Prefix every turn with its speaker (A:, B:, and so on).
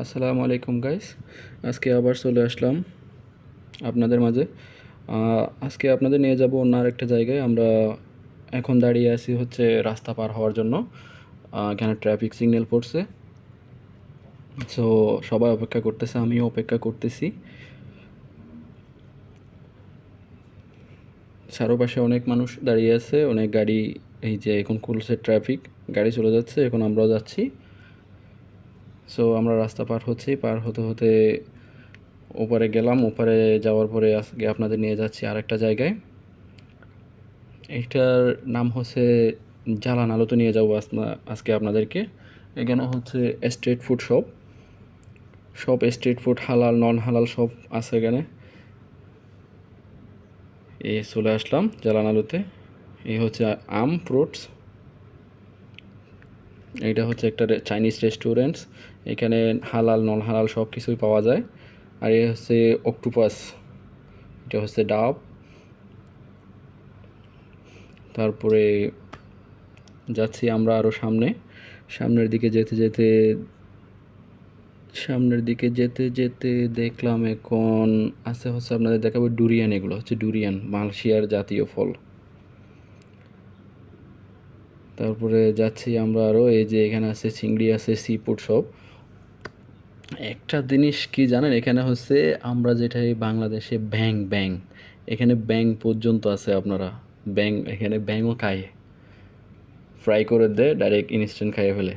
A: আসসালামু আলাইকুম গাইস। আজকে আবার চলে আসলাম আপনাদের মাঝে। আজকে আপনাদের নিয়ে যাব অন্য আরেকটা জায়গায়। আমরা এখন দাঁড়িয়ে আছি হচ্ছে রাস্তা পার হওয়ার জন্য। এখানে ট্রাফিক সিগন্যাল পড়ছে, সো সবাই অপেক্ষা করতেছে, আমিও অপেক্ষা করতেছি। চারপাশে অনেক মানুষ দাঁড়িয়ে আছে, অনেক গাড়ি। এই যে এখন খুলছে ট্রাফিক, গাড়ি চলে যাচ্ছে, এখন আমরাও যাচ্ছি। সো আমরা রাস্তা পার হচ্ছি, পার হতে হতে ওপারে গেলাম। ওপারে যাওয়ার পরে আজকে আপনাদের নিয়ে যাচ্ছি আরেকটা জায়গায়। এইটার নাম হচ্ছে জালান আলোতে নিয়ে যাবো আজকে আপনাদেরকে। এখানে হচ্ছে স্ট্রিট ফুড শপ, সব স্ট্রিট ফুড হালাল নন হালাল সব আছে এখানে। এই চলে আসলাম জালান আলোতে। এই হচ্ছে আম ফ্রুটস। এইটা হচ্ছে একটা চাইনিজ রেস্টুরেন্টস। এখানে হালাল নন হালাল সব কিছুই পাওয়া যায়। আর এই হচ্ছে অক্টোপাস, এটা হচ্ছে ডাব। তারপরে যাচ্ছি আমরা আরও সামনের দিকে যেতে দেখলাম এখন আস্তে হচ্ছে আপনাদের দেখাবো ডুরিয়ান। এগুলো হচ্ছে ডুরিয়ান, মালয়েশিয়ার জাতীয় ফল। তারপরে যাচ্ছি আমরা আরও, এই যে এখানে আছে চিংড়ি, আছে সি ফুড সব। একটা জিনিস কি জানেন, এখানে হচ্ছে আমরা যেটা এই বাংলাদেশে ব্যাং ব্যাং, এখানে ব্যাং পর্যন্ত আছে। আপনারা ব্যাং, এখানে ব্যাংও খায়, ফ্রাই করে দেয়, ডাইরেক্ট ইনস্ট্যান্ট খাইয়ে ফেলে।